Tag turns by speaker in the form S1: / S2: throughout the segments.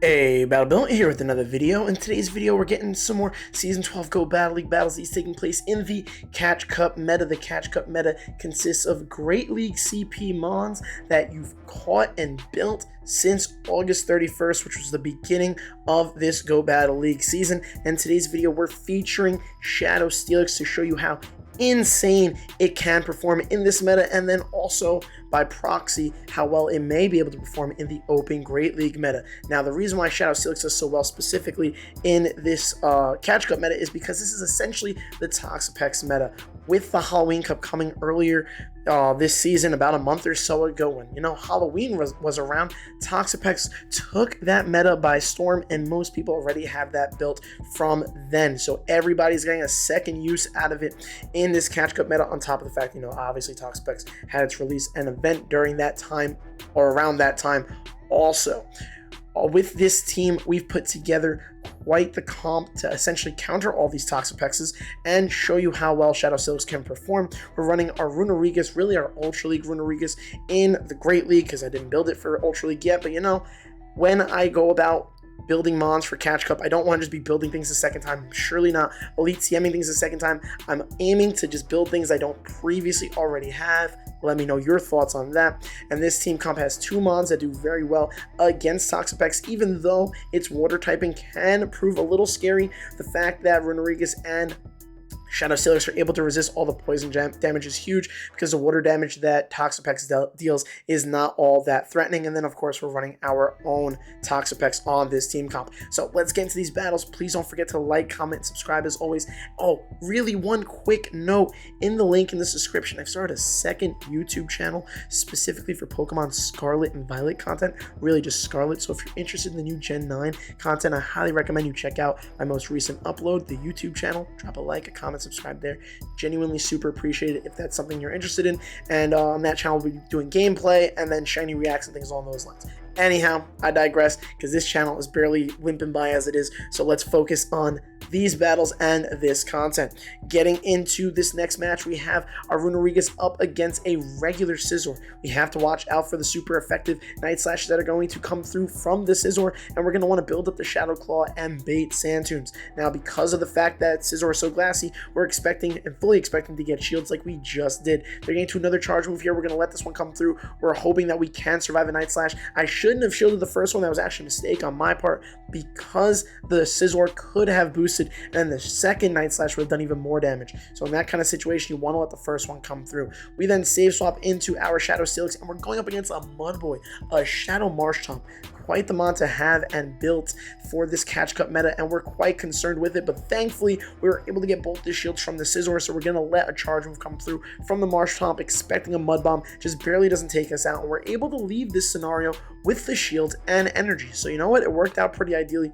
S1: Hey, Battle Bill here with another video. In today's video, we're getting some more Season 12 Go Battle League battles. These taking place in the Catch Cup meta. The Catch Cup meta consists of Great League CP Mons that you've caught and built since August 31st, which was the beginning of this Go Battle League season. And today's video, we're featuring Shadow Steelix to show you how insane it can perform in this meta, and then also by proxy how well it may be able to perform in the open Great League meta. Now, the reason why Shadow Steelix does so well specifically in this Catch Cup meta is because this is essentially the Toxapex meta. With the Halloween Cup coming earlier this season, about a month or so ago, when Halloween was around, Toxapex took that meta by storm, and most people already have that built from then. So everybody's getting a second use out of it in this Catch Cup meta, on top of the fact, obviously Toxapex had its release and event during that time, or around that time also. With this team, we've put together quite the comp to essentially counter all these Toxapexes and show you how well Shadow Steelix can perform. We're running our Runerigus, really our Ultra League Runerigus, in the Great League, because I didn't build it for Ultra League yet, but when I go about building mons for Catch Cup, I don't want to just be building things a second time. I'm surely not Elite CMing things a second time. I'm aiming to just build things I don't previously already have. Let me know your thoughts on that. And this team comp has two mons that do very well against Toxapex, even though its water typing can prove a little scary. The fact that Runerigus and Shadow Steelix are able to resist all the poison damage is huge, because the water damage that Toxapex deals is not all that threatening. And then, of course, we're running our own Toxapex on this team comp. So let's get into these battles. Please don't forget to like, comment, subscribe as always. Oh, really, one quick note. In the link in the description, I've started a second YouTube channel specifically for Pokemon Scarlet and Violet content. Really just Scarlet. So if you're interested in the new Gen 9 content, I highly recommend you check out my most recent upload, the YouTube channel. Drop a like, a comment, subscribe there. Genuinely super appreciate it if that's something you're interested in. And on that channel, we'll be doing gameplay and then shiny reacts and things along those lines. Anyhow, I digress, because this channel is barely limping by as it is. So let's focus on these battles and this content. Getting into this next match, we have our Runerigus up against a regular Scizor. We have to watch out for the super effective Night Slashes that are going to come through from the Scizor, and we're going to want to build up the Shadow Claw and bait Sandtunes. Now, because of the fact that Scizor is so glassy, we're expecting and fully expecting to get shields like we just did. They're getting to another charge move here. We're going to let this one come through. We're hoping that we can survive a Night Slash. I shouldn't have shielded the first one. That was actually a mistake on my part, because the Scizor could have boosted, and the second Night Slash would have done even more damage. So in that kind of situation, you want to let the first one come through. We then save swap into our Shadow Steelix, and we're going up against a Mudboy, a Shadow Marshtomp. Quite the mon to have and built for this Catch Cup meta, and we're quite concerned with it, but thankfully we were able to get both the shields from the Scizor, so we're going to let a charge move come through from the Marshtomp, expecting a Mud Bomb just barely doesn't take us out, and we're able to leave this scenario with the shield and energy. So you know what? It worked out pretty ideally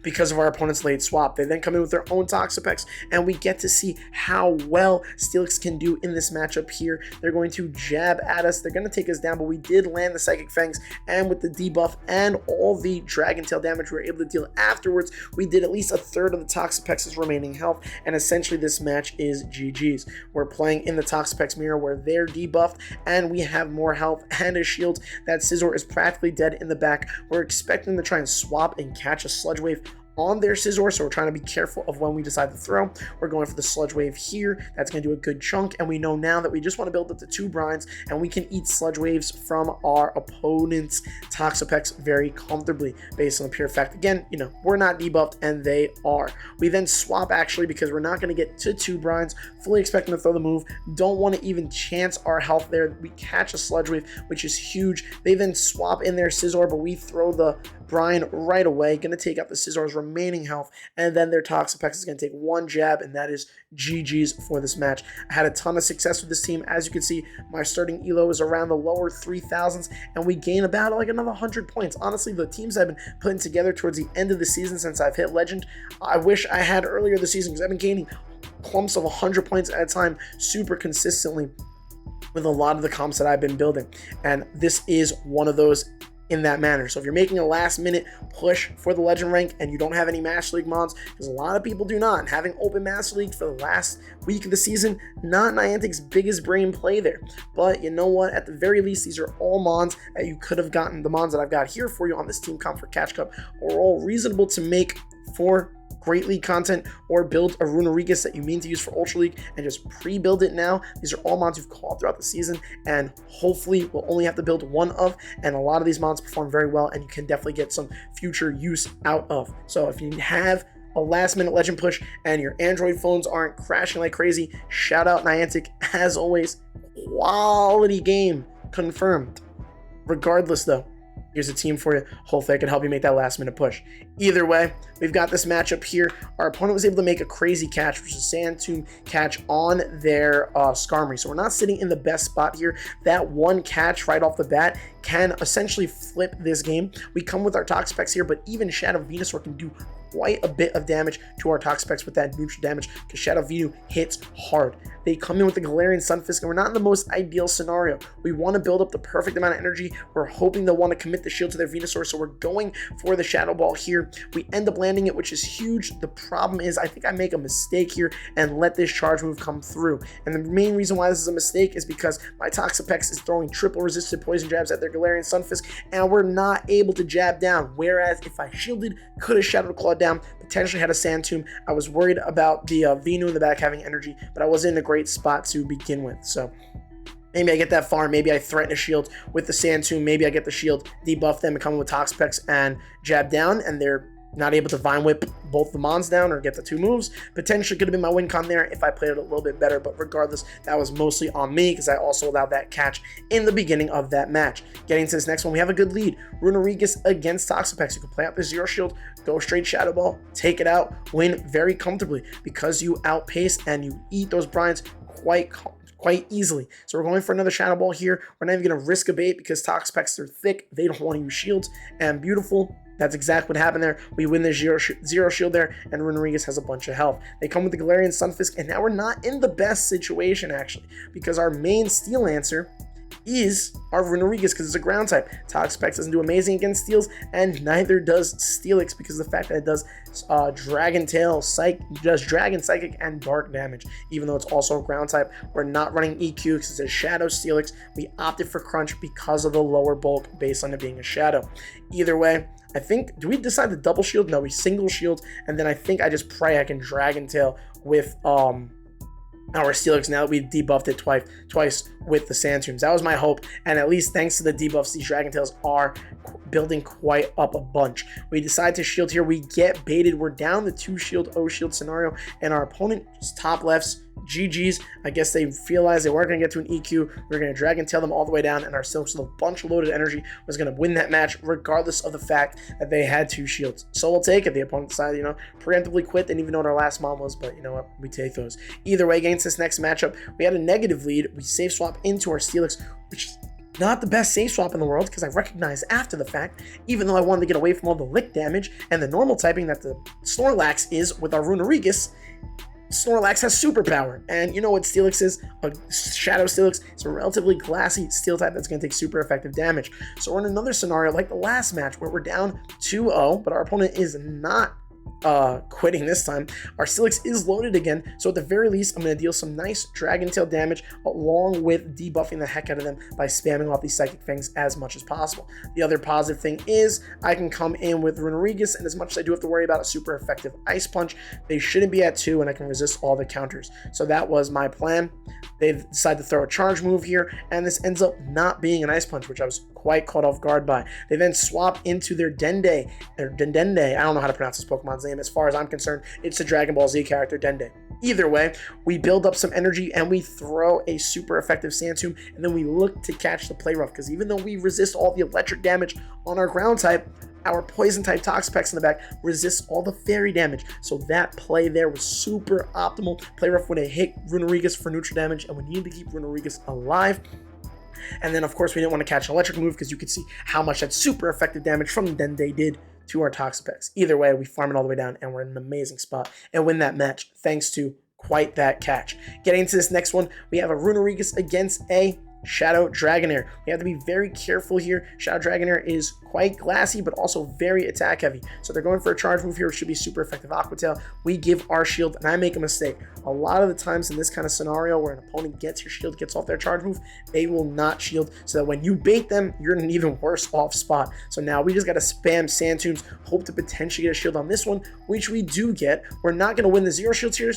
S1: because of our opponent's late swap. They then come in with their own Toxapex, and we get to see how well Steelix can do in this matchup here. They're going to jab at us. They're going to take us down, but we did land the Psychic Fangs, and with the debuff and all the Dragon Tail damage we were able to deal afterwards, we did at least a third of the Toxapex's remaining health, and essentially this match is GG's. We're playing in the Toxapex mirror where they're debuffed, and we have more health and a shield. That Scizor is practically dead in the back. We're expecting to try and swap and catch a Sludge Wave on their Scizor, so we're trying to be careful of when we decide to throw. We're going for the Sludge Wave here. That's going to do a good chunk, and we know now that we just want to build up to 2 brines, and we can eat Sludge Waves from our opponent's Toxapex very comfortably, based on the pure fact, again, we're not debuffed, and they are. We then swap, actually, because we're not going to get to 2 brines, fully expecting to throw the move. Don't want to even chance our health there. We catch a Sludge Wave, which is huge. They then swap in their Scizor, but we throw the brine right away, going to take out the Scizor's remaining health, and then their Toxapex is going to take one jab, and that is GG's for this match. I had a ton of success with this team. As you can see, my starting elo is around the lower 3,000s, and we gain about like another 100 points. Honestly, the teams I've been putting together towards the end of the season since I've hit Legend, I wish I had earlier this season, because I've been gaining clumps of 100 points at a time super consistently with a lot of the comps that I've been building, and this is one of those in that manner. So if you're making a last minute push for the legend rank and you don't have any Master League mods, because a lot of people do not, and having open Master League for the last week of the season, not Niantic's biggest brain play there. But you know what, at the very least, these are all mods that you could have gotten. The mods that I've got here for you on this team comp for Catch Cup are all reasonable to make for Great League content, or build a Runerigus that you mean to use for Ultra League and just pre-build it now. These are all mods you've called throughout the season and hopefully will only have to build one of, and a lot of these mods perform very well and you can definitely get some future use out of. So if you have a last minute legend push and your Android phones aren't crashing like crazy, shout out Niantic. As always, quality game confirmed. Regardless though, here's a team for you. Hopefully I can help you make that last minute push. Either way, we've got this matchup here. Our opponent was able to make a crazy catch, which is a Sand Tomb catch on their Skarmory. So we're not sitting in the best spot here. That one catch right off the bat can essentially flip this game. We come with our Toxapex here, but even Shadow Venusaur can do quite a bit of damage to our Toxapex with that neutral damage, because Shadow Venu hits hard. They come in with the Galarian Sunfisk, and we're not in the most ideal scenario. We want to build up the perfect amount of energy. We're hoping they'll want to commit the shield to their Venusaur, so we're going for the Shadow Ball here. We end up landing it, which is huge. The problem is I think I make a mistake here and let this charge move come through. And the main reason why this is a mistake is because my Toxapex is throwing triple resisted poison jabs at their Galarian Sunfisk, and we're not able to jab down. Whereas if I shielded, could have Shadow Clawed down, potentially had a Sand Tomb. I was worried about the Venu in the back having energy, but I wasn't in a great spot to begin with. So maybe I get that far, maybe I threaten a shield with the Sand Tomb, maybe I get the shield, debuff them, and come in with Toxapex and jab down, and they're not able to Vine Whip both the Mons down or get the two moves. Potentially could have been my win con there if I played it a little bit better, but regardless, that was mostly on me because I also allowed that catch in the beginning of that match. Getting to this next one, we have a good lead. Runerigus against Toxapex. You can play out the Zero Shield, go straight Shadow Ball, take it out, win very comfortably because you outpace and you eat those brines quite easily. So we're going for another Shadow Ball here. We're not even going to risk a bait because Toxapex are thick. They don't want to use shields, and beautiful. That's exactly what happened there. We win the zero shield there, and Runerigus has a bunch of health. They come with the Galarian Sunfisk, and now we're not in the best situation, actually, because our main Steel answer is our Runerigus because it's a ground type. Toxapex doesn't do amazing against Steels, and neither does Steelix because of the fact that it does Dragon Tail, Dragon, Psychic, and Dark damage. Even though it's also a ground type, we're not running EQ because it's a Shadow Steelix. We opted for Crunch because of the lower bulk based on it being a Shadow. Either way, I think, do we decide to double shield? No, we single shield, and then I think I just pray I can Dragon Tail with our Steelix now that we've debuffed it twice with the Sand Tombs. That was my hope, and at least thanks to the debuffs, these Dragon Tails are building quite up a bunch. We decide to shield here. We get baited. We're down the 2 shield, O shield scenario, and our opponent just top lefts. GG's. I guess they realized they weren't going to get to an EQ. We were going to Dragon Tail them all the way down, and our Steelix with a bunch of loaded energy was going to win that match, regardless of the fact that they had 2 shields. So we'll take it. The opponent decided, preemptively quit. Didn't even know what our last mom was, but you know what? We take those. Either way, against this next matchup, we had a negative lead. We safe swap into our Steelix, which is not the best safe swap in the world because I recognize after the fact, even though I wanted to get away from all the lick damage and the normal typing that the Snorlax is with our Runerigus, Snorlax has superpower, and you know what Steelix is? A Shadow Steelix. It's a relatively glassy steel type that's going to take super effective damage. So we're in another scenario like the last match where we're down 2-0, but our opponent is not quitting this time. Our Steelix is loaded again, so at the very least, I'm going to deal some nice Dragon Tail damage along with debuffing the heck out of them by spamming off these Psychic Fangs as much as possible. The other positive thing is I can come in with Runerigus, and as much as I do have to worry about a super effective Ice Punch, they shouldn't be at 2, and I can resist all the counters. So that was my plan. They decided to throw a charge move here, and this ends up not being an Ice Punch, which I was quite caught off guard by. They then swap into their Dende, or Dendende. I don't know how to pronounce this Pokemon's name. As far as I'm concerned, it's a Dragon Ball Z character, Dende. Either way, we build up some energy and we throw a super effective Sand Tomb, and then we look to catch the Play Rough, because even though we resist all the electric damage on our ground type, our poison type Toxapex in the back resists all the fairy damage. So that play there was super optimal. Play Rough would have hit Runerigus for neutral damage, and we needed to keep Runerigus alive. And then, of course, we didn't want to catch an electric move because you could see how much that super effective damage from Dende did to our Toxapex. Either way, we farm it all the way down, and we're in an amazing spot and win that match thanks to quite that catch. Getting into this next one, we have a Runerigus against a Shadow Dragonair. We have to be very careful here. Shadow Dragonair is quite glassy, but also very attack heavy. So they're going for a charge move here, which should be super effective. Aqua Tail, we give our shield, and I make a mistake. A lot of the times in this kind of scenario where an opponent gets your shield, gets off their charge move, they will not shield, so that when you bait them, you're in an even worse off spot. So now we just got to spam Sand Tombs, hope to potentially get a shield on this one, which we do get. We're not going to win the 0 shields here,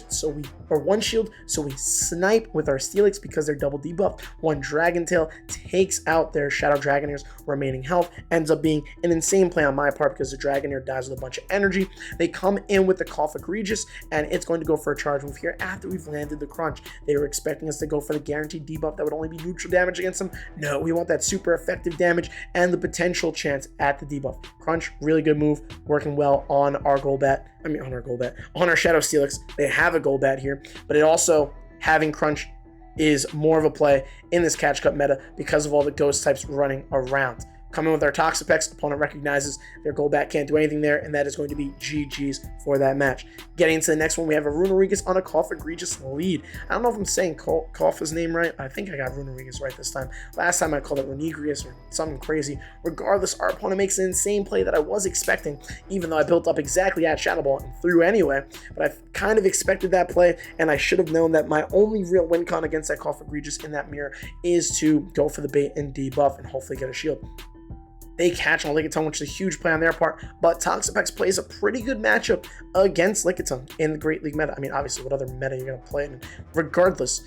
S1: or 1 shield, so we snipe with our Steelix because they're double debuffed. 1 Dragon Tail takes out their Shadow Dragonair's remaining health. Ends up being an insane play on my part because the Dragonair dies with a bunch of energy. They come in with the Cough Egregious, and it's going to go for a charge move here after we've landed the Crunch. They were expecting us to go for the guaranteed debuff that would only be neutral damage against them. No, we want that super effective damage and the potential chance at the debuff. Crunch, really good move, working well on our Golbat. On our Shadow Steelix. They have a Golbat here, but it also, having Crunch is more of a play in this Catch Cup meta because of all the ghost types running around. Coming with our Toxapex, opponent recognizes their Golbat can't do anything there, and that is going to be GG's for that match. Getting into the next one, we have a Runerigus on a Cough Egregious lead. I don't know if I'm saying Cough's name right. I think I got Runerigus right this time. Last time I called it Runegrius or something crazy. Regardless, our opponent makes an insane play that I was expecting, even though I built up exactly at Shadow Ball and threw anyway. But I kind of expected that play, and I should have known that my only real win con against that Cough Egregious in that mirror is to go for the bait and debuff and hopefully get a shield. They catch on Lickitung, which is a huge play on their part, but Toxapex plays a pretty good matchup against Lickitung in the Great League meta. I mean, obviously, what other meta you're going to play in? Regardless,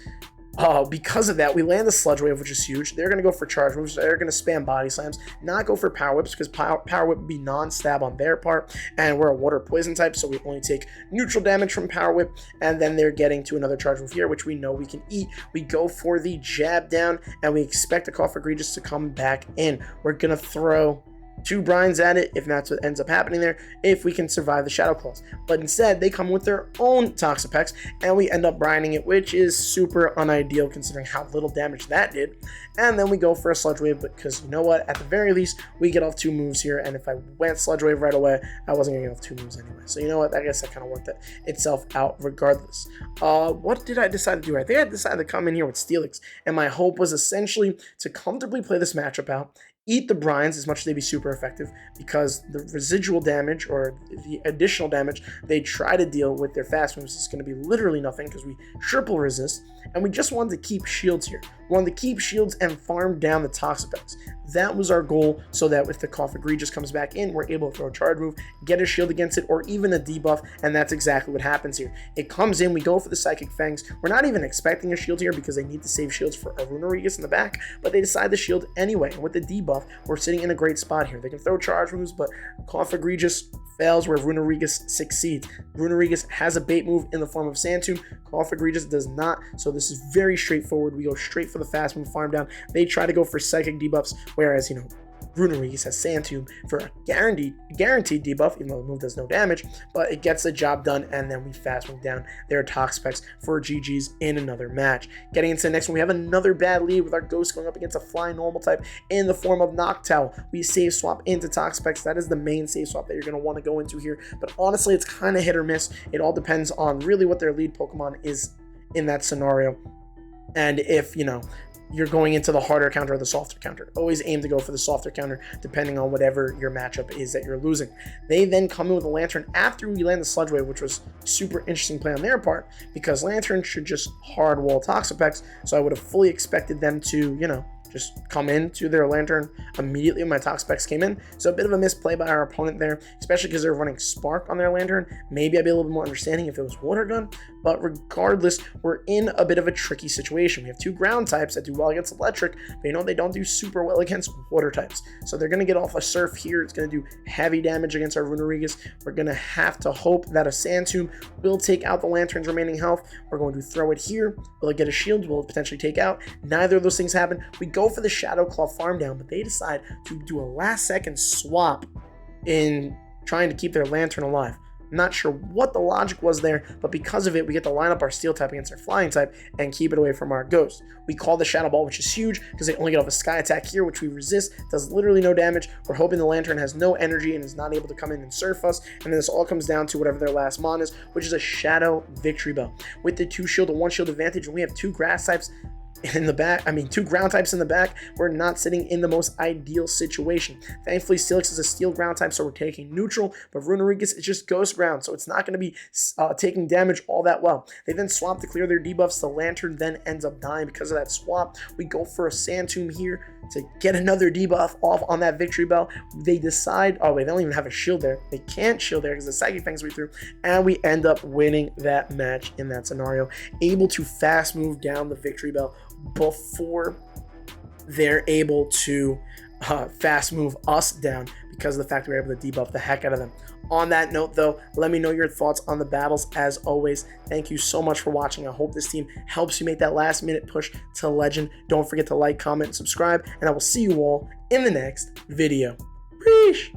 S1: because of that, we land the Sludge Wave, which is huge. They're going to go for charge moves. They're going to spam Body Slams, not go for Power Whips, because Power Whip would be non-stab on their part, and we're a Water Poison type, so we only take neutral damage from Power Whip, and then they're getting to another charge move here, which we know we can eat. We go for the Jab Down, and we expect the Cough Egregious to come back in. We're going to throw 2 brines at it if that's what ends up happening there, if we can survive the Shadow Claws. But instead, they come with their own Toxapex, and we end up brining it, which is super unideal considering how little damage that did. And then we go for a Sludge Wave, because you know what? At the very least, we get off 2 moves here, and if I went Sludge Wave right away, I wasn't going to get off 2 moves anyway. So you know what? I guess that kind of worked itself out regardless. What did I decide to do? I think I decided to come in here with Steelix, and my hope was essentially to comfortably play this matchup out, eat the brines as much as they be super effective, because the residual damage or the additional damage they try to deal with their fast moves is going to be literally nothing because we triple resist, and we just wanted to keep shields here. We wanted to keep shields and farm down the Toxapex. That was our goal, so that if the Cough Egregious comes back in, we're able to throw a charge move, get a shield against it, or even a debuff, and that's exactly what happens here. It comes in, we go for the Psychic Fangs. We're not even expecting a shield here because they need to save shields for a Runerigus in the back, but they decide to shield anyway, and with the debuff, we're sitting in a great spot here. They can throw charge moves, but Cough Egregious fails where Runerigus succeeds. Runerigus has a bait move in the form of Sand Tomb. Cough Egregious does not, so this is very straightforward. We go straight for the fast move, farm down. They try to go for psychic debuffs, whereas, you know, Runerigus has Sand Tomb for a guaranteed debuff, even though the move does no damage, but it gets the job done, and then we fast move down their Toxapex for GG's in another match. Getting into the next one, we have another bad lead with our Ghost going up against a Flying Normal type in the form of Noctowl. We save swap into Toxapex. That is the main save swap that you're going to want to go into here, but honestly, it's kind of hit or miss. It all depends on really what their lead Pokemon is in that scenario, and if, you know, you're going into the harder counter or the softer counter. Always aim to go for the softer counter, depending on whatever your matchup is that you're losing. They then come in with a Lantern after we land the Sludge Wave, which was super interesting play on their part, because Lantern should just hard wall Toxapex, so I would have fully expected them to, you know, just come into their Lantern immediately when my Toxapex came in. So a bit of a misplay by our opponent there, especially because they're running Spark on their Lantern. Maybe I'd be a little bit more understanding if it was Water Gun, but regardless, we're in a bit of a tricky situation. We have 2 ground types that do well against electric, but you know, they don't do super well against water types. So they're going to get off a Surf here. It's going to do heavy damage against our Runerigus. We're going to have to hope that a Sand Tomb will take out the Lantern's remaining health. We're going to throw it here. Will it get a shield? Will it potentially take out? Neither of those things happen. We go for the Shadow Claw farm down, but they decide to do a last second swap in trying to keep their Lantern alive. I'm not sure what the logic was there, but because of it, we get to line up our Steel type against our Flying type and keep it away from our Ghost. We call the Shadow Ball, which is huge because they only get off a Sky Attack here, which we resist, does literally no damage. We're hoping the Lantern has no energy and is not able to come in and surf us, and then this all comes down to whatever their last mon is, which is a Shadow Victory Bell. With the 2 shield and 1 shield advantage, and we have 2 grass types, in the back, I mean, 2 ground types in the back, we're not sitting in the most ideal situation. Thankfully, Steelix is a steel ground type, so we're taking neutral, but Runerigus is just ghost ground, so it's not going to be taking damage all that well. They then swap to clear their debuffs. The Lantern then ends up dying because of that swap. We go for a Sand Tomb here to get another debuff off on that Victory Bell. They decide, oh wait, they don't even have a shield there. They can't shield there because the Psychic Fangs we threw, and we end up winning that match in that scenario, able to fast move down the Victory Bell before they're able to fast move us down because of the fact we were able to debuff the heck out of them. On that note though, let me know your thoughts on the battles. As always, thank you so much for watching. I hope this team helps you make that last minute push to legend. Don't forget to like, comment, and subscribe, and I will see you all in the next video. Peace.